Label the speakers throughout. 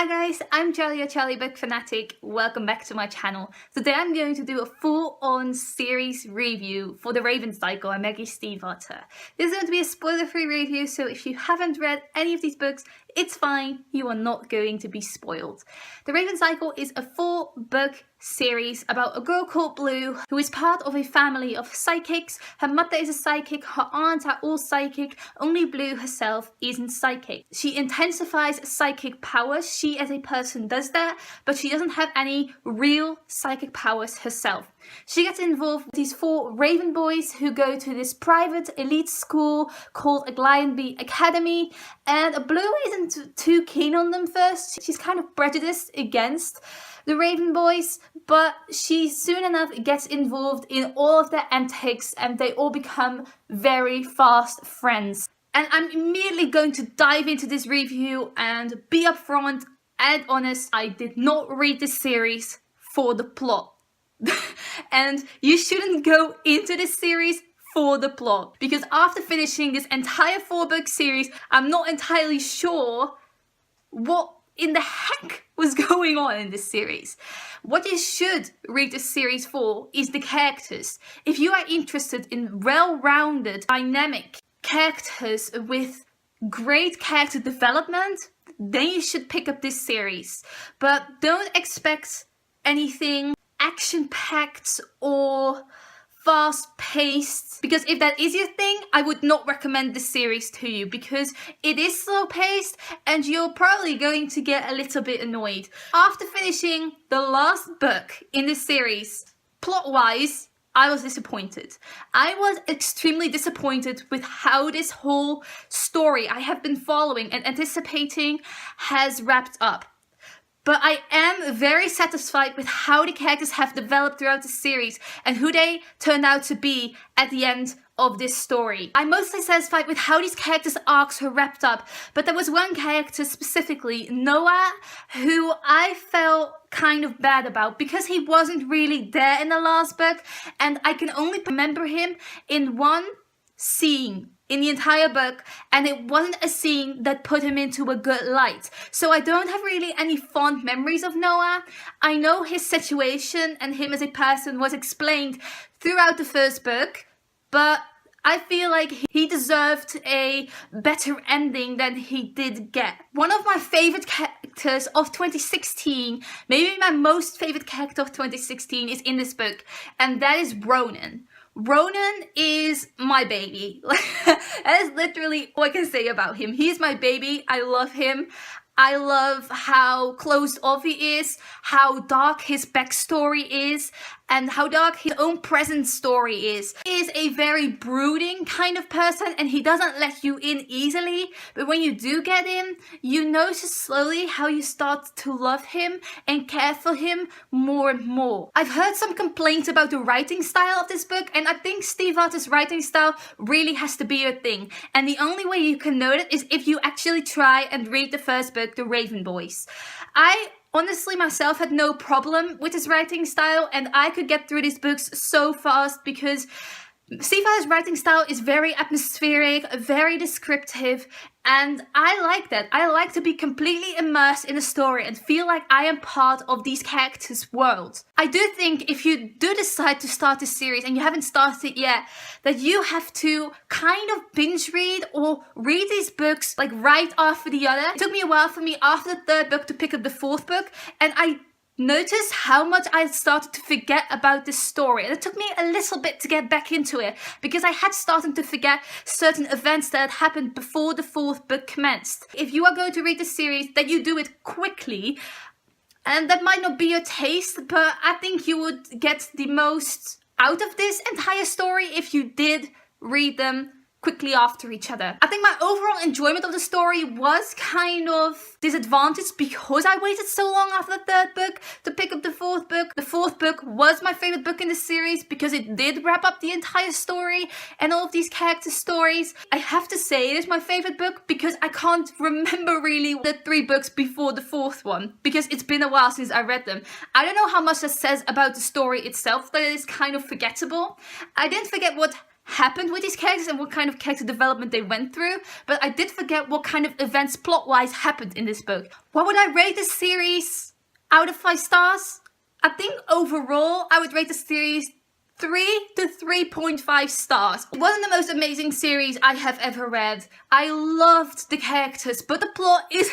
Speaker 1: Hi guys, I'm Charlie, your Charlie Book Fanatic. Welcome back to my channel. Today I'm going to do a full-on series review for The Raven Cycle by Maggie Stiefvater. This is going to be a spoiler-free review, so if you haven't read any of these books, it's fine, you are not going to be spoiled. The Raven Cycle is a 4-book series about a girl called Blue who is part of a family of psychics. Her mother is a psychic, her aunts are all psychic, only Blue herself isn't psychic. She intensifies psychic powers, she as a person does that, but she doesn't have any real psychic powers herself. She gets involved with these 4 Raven boys who go to this private elite school called Aglaionby Academy, and Blue isn't too keen on them first. She's kind of prejudiced against the Raven boys, but she soon enough gets involved in all of their antics and they all become very fast friends. And I'm immediately going to dive into this review and be upfront and honest, I did not read this series for the plot. And you shouldn't go into this series for the plot, because after finishing this entire 4-book series, I'm not entirely sure what in the heck was going on in this series. What you should read this series for is the characters. If you are interested in well-rounded, dynamic characters with great character development, then you should pick up this series. But don't expect anything action-packed or fast-paced, because if that is your thing, I would not recommend this series to you, because it is slow-paced and you're probably going to get a little bit annoyed. After finishing the last book in this series, plot-wise, I was disappointed. I was extremely disappointed with how this whole story I have been following and anticipating has wrapped up. But I am very satisfied with how the characters have developed throughout the series and who they turned out to be at the end of this story. I'm mostly satisfied with how these characters' arcs were wrapped up, but there was one character specifically, Noah, who I felt kind of bad about because he wasn't really there in the last book, and I can only remember him in one scene in the entire book, and it wasn't a scene that put him into a good light. So I don't have really any fond memories of Noah. I know his situation and him as a person was explained throughout the first book, but I feel like he deserved a better ending than he did get. One of my favorite characters of 2016, maybe my most favorite character of 2016, is in this book, and that is Ronan. Ronan is my baby. That is literally all I can say about him. He's my baby. I love him. I love how closed off he is, how dark his backstory is, and how dark his own present story is. He is a very brooding kind of person and he doesn't let you in easily, but when you do get in, you notice slowly how you start to love him and care for him more and more. I've heard some complaints about the writing style of this book, and I think Stiefvater's writing style really has to be a thing, and the only way you can know it is if you actually try and read the first book, The Raven Boys. I honestly myself had no problem with his writing style, and I could get through these books so fast because Stiefvater's writing style is very atmospheric, very descriptive, and I like that. I like to be completely immersed in the story and feel like I am part of these characters' world. I do think if you do decide to start this series and you haven't started it yet, that you have to kind of binge read or read these books like right after the other. It took me a while for me after the 3rd book to pick up the 4th book, and I noticed how much I started to forget about this story, and it took me a little bit to get back into it because I had started to forget certain events that had happened before the 4th book commenced. If you are going to read the series, then you do it quickly, and that might not be your taste, but I think you would get the most out of this entire story if you did read them quickly after each other. I think my overall enjoyment of the story was kind of disadvantaged because I waited so long after the 3rd book to pick up the 4th book. The 4th book was my favorite book in the series because it did wrap up the entire story and all of these character stories. I have to say it is my favorite book because I can't remember really the 3 books before the 4th one because it's been a while since I read them. I don't know how much that says about the story itself, that it is kind of forgettable. I didn't forget what happened with these characters and what kind of character development they went through, but I did forget what kind of events plot-wise happened in this book. What would I rate this series out of 5 stars? I think overall I would rate the series 3 to 3.5 stars. It wasn't the most amazing series I have ever read. I loved the characters, but the plot is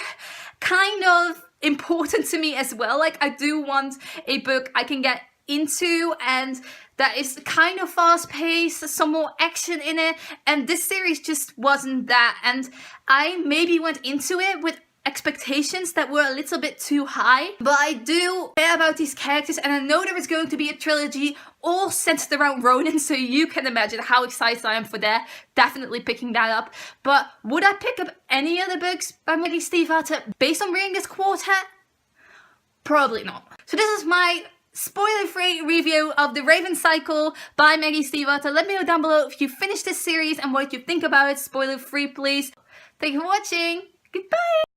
Speaker 1: kind of important to me as well. Like, I do want a book I can get into and that is kind of fast-paced, some more action in it, and this series just wasn't that, and I maybe went into it with expectations that were a little bit too high, but I do care about these characters, and I know there is going to be a trilogy all centered around Ronan, so you can imagine how excited I am for that. Definitely picking that up. But would I pick up any other books by Maggie Stiefvater based on reading this quartet? Probably not. So this is my spoiler-free review of The Raven Cycle by Maggie Stiefvater. Let me know down below if you finished this series and what you think about it. Spoiler-free, please. Thank you for watching. Goodbye!